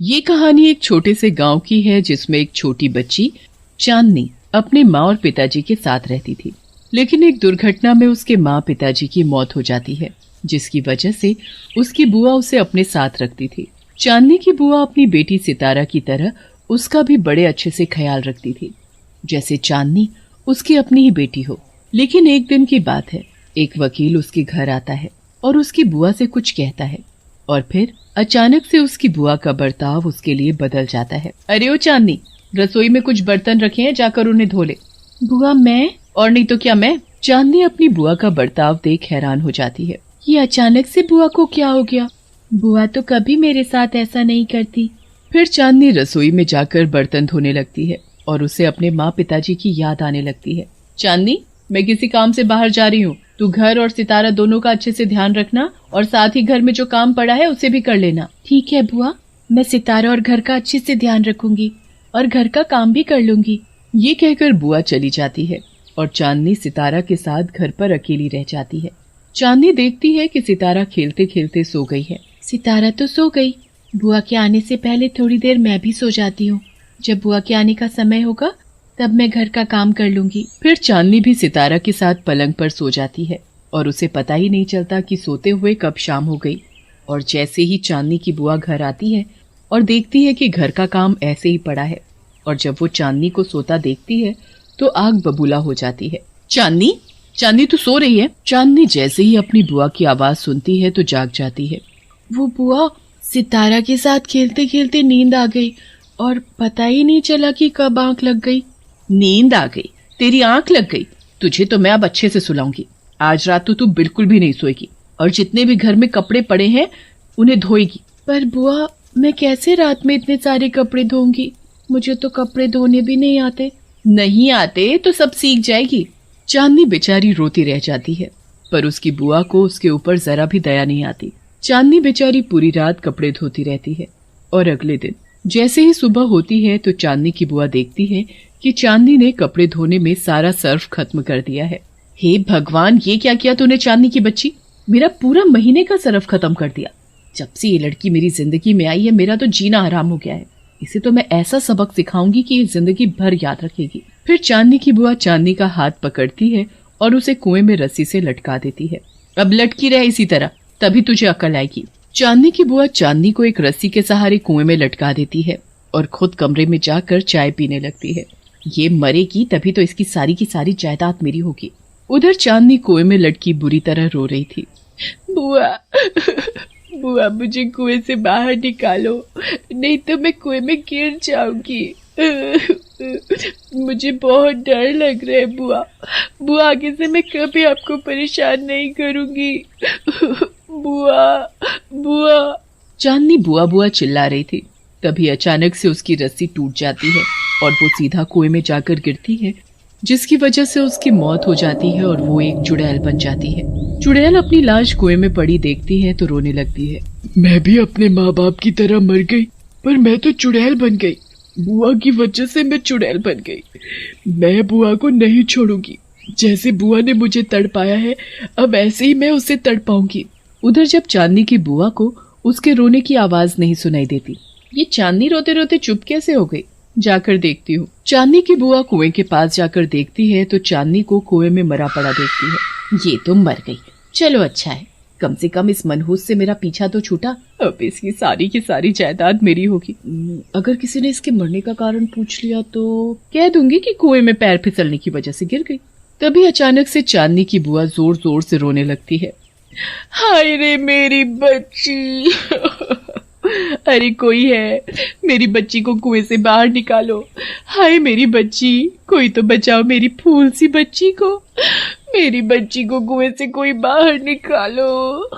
ये कहानी एक छोटे से गांव की है जिसमें एक छोटी बच्ची चांदनी अपने माँ और पिताजी के साथ रहती थी। लेकिन एक दुर्घटना में उसके माँ पिताजी की मौत हो जाती है, जिसकी वजह से उसकी बुआ उसे अपने साथ रखती थी। चांदनी की बुआ अपनी बेटी सितारा की तरह उसका भी बड़े अच्छे से ख्याल रखती थी, जैसे चांदनी उसकी अपनी ही बेटी हो। लेकिन एक दिन की बात है, एक वकील उसके घर आता है और उसकी बुआ से कुछ कहता है और फिर अचानक से उसकी बुआ का बर्ताव उसके लिए बदल जाता है। अरे ओ चांदनी, रसोई में कुछ बर्तन रखे हैं, जाकर उन्हें धो ले। बुआ मैं? और नहीं तो क्या मैं? चांदनी अपनी बुआ का बर्ताव देख हैरान हो जाती है। ये अचानक से बुआ को क्या हो गया? बुआ तो कभी मेरे साथ ऐसा नहीं करती। फिर चांदनी रसोई में जाकर बर्तन धोने लगती है और उसे अपने माँ पिताजी की याद आने लगती है। चांदनी, मैं किसी काम से बाहर जा रही हूँ, तू घर और सितारा दोनों का अच्छे से ध्यान रखना और साथ ही घर में जो काम पड़ा है उसे भी कर लेना। ठीक है बुआ, मैं सितारा और घर का अच्छे से ध्यान रखूंगी और घर का काम भी कर लूंगी। ये कहकर बुआ चली जाती है और चांदनी सितारा के साथ घर पर अकेली रह जाती है। चांदनी देखती है कि सितारा खेलते खेलते सो गई है। सितारा तो सो गई, बुआ के आने से पहले थोड़ी देर मैं भी सो जाती हूँ। जब बुआ के आने का समय होगा तब मैं घर का काम कर लूंगी। फिर चांदनी भी सितारा के साथ पलंग पर सो जाती है और उसे पता ही नहीं चलता कि सोते हुए कब शाम हो गई। और जैसे ही चांदनी की बुआ घर आती है और देखती है कि घर का काम ऐसे ही पड़ा है, और जब वो चांदनी को सोता देखती है तो आग बबूला हो जाती है। चांदनी, चांदनी तू सो रही है? चांदनी जैसे ही अपनी बुआ की आवाज सुनती है तो जाग जाती है। वो बुआ, सितारा के साथ खेलते खेलते नींद आ गई और पता ही नहीं चला कि कब आंख लग गई। नींद आ गई? तेरी आंख लग गई? तुझे तो मैं अब अच्छे से सुलाऊंगी। आज रात तो तू बिल्कुल भी नहीं सोएगी और जितने भी घर में कपड़े पड़े हैं उन्हें धोएगी। पर बुआ, मैं कैसे रात में इतने सारे कपड़े धोऊंगी? मुझे तो कपड़े धोने भी नहीं आते। नहीं आते तो सब सीख जाएगी। चांदनी बेचारी रोती रह जाती है, पर उसकी बुआ को उसके ऊपर जरा भी दया नहीं आती। चांदनी बेचारी पूरी रात कपड़े धोती रहती है और अगले दिन जैसे ही सुबह होती है तो चांदनी की बुआ देखती है कि चांदनी ने कपड़े धोने में सारा सर्फ खत्म कर दिया है। हे भगवान, ये क्या किया तूने चांदनी की बच्ची? मेरा पूरा महीने का सर्फ खत्म कर दिया। जब से ये लड़की मेरी जिंदगी में आई है मेरा तो जीना हराम हो गया है। इसे तो मैं ऐसा सबक सिखाऊंगी कि ये जिंदगी भर याद रखेगी। फिर चांदनी की बुआ चांदनी का हाथ पकड़ती है और उसे कुएं में रस्सी से लटका देती है। अब लटकी रहे इसी तरह, तभी तुझे अकल आएगी। चांदनी की बुआ चांदनी को एक रस्सी के सहारे कुएं में लटका देती है और खुद कमरे में जाकर चाय पीने लगती है। ये मरेगी तभी तो इसकी सारी की सारी जायदाद मेरी होगी। उधर चांदनी कुएं में लटकी बुरी तरह रो रही थी। बुआ, बुआ मुझे कुएं से बाहर निकालो, नहीं तो मैं कुएं में गिर जाऊंगी। मुझे बहुत डर लग रहा है बुआ। बुआ, आगे से मैं कभी आपको परेशान नहीं करूंगी। बुआ, बुआ। चांदनी बुआ बुआ चिल्ला रही थी, तभी अचानक से उसकी रस्सी टूट जाती है और वो सीधा कुएं में जाकर गिरती है, जिसकी वजह से उसकी मौत हो जाती है और वो एक चुड़ैल बन जाती है। चुड़ैल अपनी लाश कुएं में पड़ी देखती है तो रोने लगती है। मैं भी अपने माँ बाप की तरह मर गई, पर मैं तो चुड़ैल बन गई। बुआ की वजह से मैं चुड़ैल बन गई। मैं बुआ को नहीं छोड़ूंगी। जैसे बुआ ने मुझे तड़पाया है, अब ऐसे ही मैं उसे तड़पाऊंगी। उधर जब चांदनी की बुआ को उसके रोने की आवाज नहीं सुनाई देती, ये चांदनी रोते रोते चुप कैसे हो गई? जाकर देखती हूँ। चांदनी की बुआ कुएं के पास जाकर देखती है तो चांदनी को कुएं में मरा पड़ा देखती है। ये तो मर गई, चलो अच्छा है, कम से कम इस मनहूस से मेरा पीछा तो छूटा। अब इसकी सारी की सारी जायदाद मेरी होगी। अगर किसी ने इसके मरने का कारण पूछ लिया तो कह दूंगी कि कुएं में पैर फिसलने की वजह से गिर गई। तभी अचानक से चांदनी की बुआ जोर जोर से रोने लगती है। हाय रे मेरी बच्ची। अरे कोई है, मेरी बच्ची को कुएं से बाहर निकालो। हाय मेरी बच्ची, कोई तो बचाओ मेरी फूल सी बच्ची को। मेरी बच्ची को कुएं से कोई बाहर निकालो।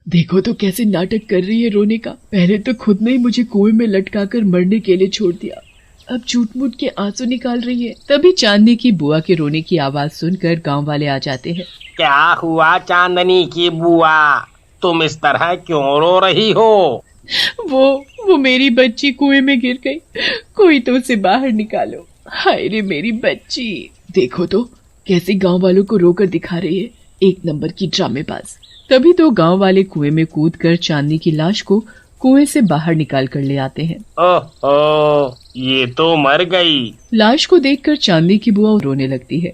देखो तो कैसे नाटक कर रही है रोने का। पहले तो खुद ने ही मुझे कुएं में लटका कर मरने के लिए छोड़ दिया, अब झूठ मूठ के आंसू निकाल रही है। तभी चांदनी की बुआ के रोने की आवाज सुनकर गांव वाले आ जाते हैं। क्या हुआ चांदनी की बुआ, तुम इस तरह क्यों रो रही हो? वो मेरी बच्ची कुएं में गिर गई, कोई तो उसे बाहर निकालो। हाय रे मेरी बच्ची। देखो तो कैसे गांव वालों को रोकर दिखा रही है, एक नंबर की ड्रामेबाज। तभी तो गांव वाले कुएं में कूदकर चांदनी की लाश को कुएं से बाहर निकाल कर ले आते हैं। ओह, ये तो मर गई। लाश को देखकर चांदनी की बुआ रोने लगती है।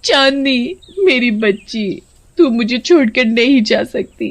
चांदनी, मेरी बच्ची, तू मुझे छोड़कर नहीं जा सकती।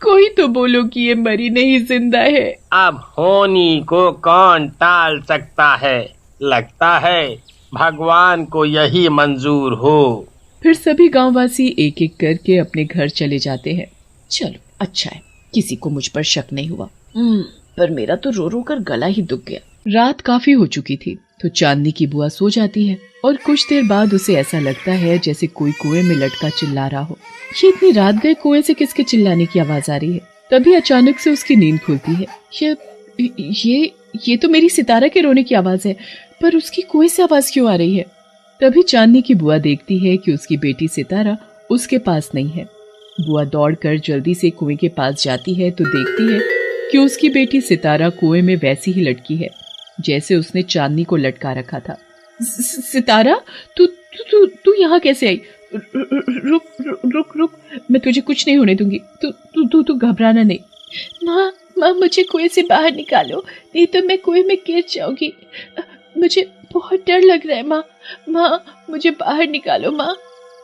कोई तो बोलो कि ये मरी नहीं, जिंदा है। अब होनी को कौन टाल सकता है? लगता है भगवान को यही मंजूर हो। फिर सभी गांववासी एक एक करके अपने घर चले जाते हैं। चलो, अच्छा है, किसी को मुझ पर शक नहीं हुआ। पर मेरा तो रो रो कर गला ही दुख गया। रात काफी हो चुकी थी तो चांदनी की बुआ सो जाती है और कुछ देर बाद उसे ऐसा लगता है जैसे कोई कुएं में लटका चिल्ला रहा हो। ये इतनी रात गए कुएं से किसके चिल्लाने की आवाज आ रही है? तभी अचानक से उसकी नींद खुलती है। ये तो मेरी सितारा के रोने की आवाज है, पर उसकी कुएं से आवाज क्यों आ रही है? तभी चांदनी की बुआ देखती है कि उसकी बेटी सितारा उसके पास नहीं है। बुआ दौड़कर जल्दी से कुएं के पास जाती है तो देखती है कि उसकी बेटी सितारा कुएं में वैसी ही लटकी है जैसे उसने चांदनी को लटका रखा था। सितारा, तू यहाँ कैसे आई? रुक, मैं तुझे कुछ नहीं होने दूंगी। तू घबराना नहीं। माँ, मुझे कुएं से बाहर निकालो, नहीं तो मैं कुएं में गिर जाऊंगी। मुझे बहुत डर लग रहा है माँ, मुझे बाहर निकालो माँ।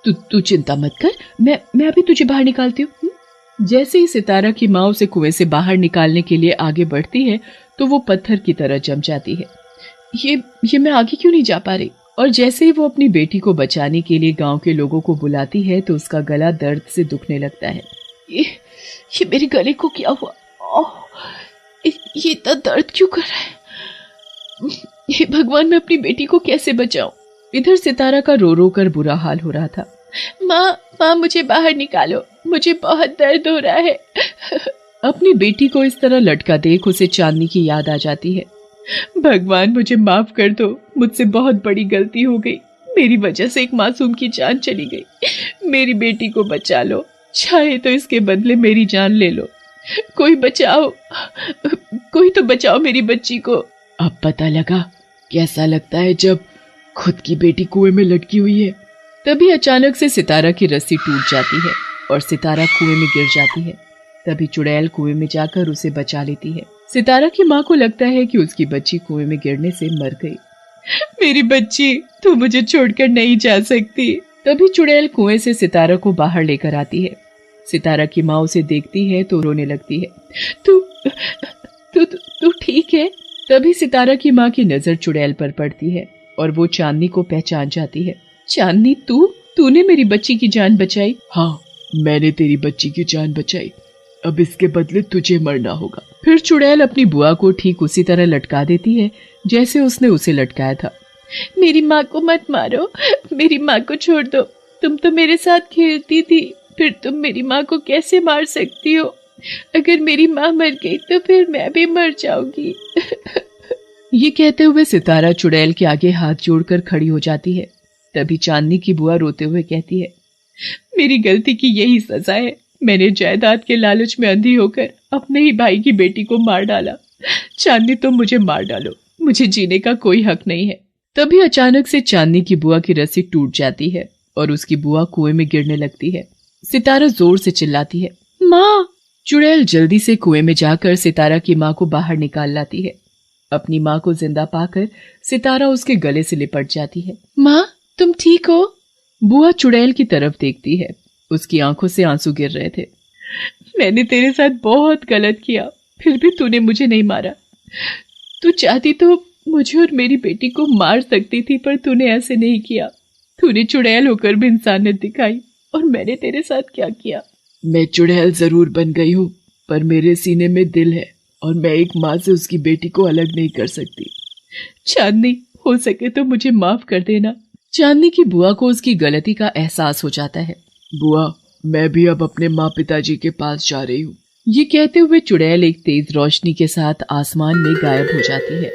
तू चिंता मत कर, मैं अभी तुझे बाहर निकालती हूँ। जैसे ही सितारा की माँ उसे कुएं से बाहर निकालने के लिए आगे बढ़ती है तो वो पत्थर की तरह जम जाती है। ये मैं आगे क्यों नहीं जा पा रही? और जैसे ही वो अपनी बेटी को बचाने के लिए गांव के लोगों को बुलाती है तो उसका गला दर्द से दुखने लगता है। ये मेरे गले को क्या हुआ? ये इतना दर्द क्यों कर रहा है? ये भगवान, मैं अपनी बेटी को कैसे बचाऊं? इधर सितारा का रो रो कर बुरा हाल हो रहा था। माँ, मुझे बाहर निकालो, मुझे बहुत दर्द हो रहा है। अपनी बेटी को इस तरह लटका देख उसे चांदनी की याद आ जाती है। भगवान, मुझे माफ कर दो, मुझसे बहुत बड़ी गलती हो गई। मेरी वजह से एक मासूम की जान चली गई। मेरी बेटी को बचा लो, चाहे तो इसके बदले मेरी जान ले लो। कोई तो बचाओ मेरी बच्ची को। अब पता लगा कैसा लगता है जब खुद की बेटी कुएं में लटकी हुई है। तभी अचानक से सितारा की रस्सी टूट जाती है और सितारा कुएं में गिर जाती है। तभी चुड़ैल कुएं में जाकर उसे बचा लेती है। सितारा की माँ को लगता है कि उसकी बच्ची कुएं में गिरने से मर गई। मेरी बच्ची, तू मुझे छोड़कर नहीं जा सकती। तभी चुड़ैल कुएं से सितारा को बाहर लेकर आती है। सितारा की माँ उसे देखती है तो रोने लगती है। तू ठीक है? तभी सितारा की माँ की नजर चुड़ैल पर पड़ती है और वो चांदनी को पहचान जाती है। चांदनी, तूने मेरी बच्ची की जान बचाई? हाँ, मैंने तेरी बच्ची की जान बचाई। अब इसके बदले तुझे मरना होगा। फिर चुड़ैल अपनी बुआ को ठीक उसी तरह लटका देती है जैसे उसने उसे लटकाया था। मेरी माँ को मत मारो, मेरी माँ को छोड़ दो। तुम तो मेरे साथ खेलती थी, फिर तुम मेरी माँ को कैसे मार सकती हो? अगर मेरी माँ मर गई तो फिर मैं भी मर जाऊंगी। ये कहते हुए सितारा चुड़ैल के आगे हाथ जोड़कर खड़ी हो जाती है। तभी चांदनी की बुआ रोते हुए कहती है, मेरी गलती की यही सजा है। मैंने जायदाद के लालच में अंधी होकर अपने ही भाई की बेटी को मार डाला। चांदनी, तुम मुझे मार डालो, मुझे जीने का कोई हक नहीं है। तभी अचानक से चांदनी की बुआ की रस्सी टूट जाती है और उसकी बुआ कुएं में गिरने लगती है। सितारा जोर से चिल्लाती है, माँ। चुड़ैल जल्दी से कुएं में जाकर सितारा की माँ को बाहर निकाल लाती है। अपनी माँ को जिंदा पाकर सितारा उसके गले से लिपट जाती है। माँ, तुम ठीक हो? बुआ चुड़ैल की तरफ देखती है। उसकी आंखों से आंसू गिर रहे थे। मैंने तेरे साथ बहुत गलत किया, फिर भी तूने मुझे नहीं मारा। तू चाहती तो मुझे और मेरी बेटी को मार सकती थी, पर तूने ऐसे नहीं किया। तूने चुड़ैल होकर भी इंसानियत दिखाई, और मैंने तेरे साथ क्या किया? मैं चुड़ैल जरूर बन गई हूँ, पर मेरे सीने में दिल है और मैं एक माँ से उसकी बेटी को अलग नहीं कर सकती। चांदनी, हो सके तो मुझे माफ कर देना। चांदनी की बुआ को उसकी गलती का एहसास हो जाता है। बुआ, मैं भी अब अपने माँ पिताजी के पास जा रही हूँ। ये कहते हुए चुड़ैल एक तेज रोशनी के साथ आसमान में गायब हो जाती है।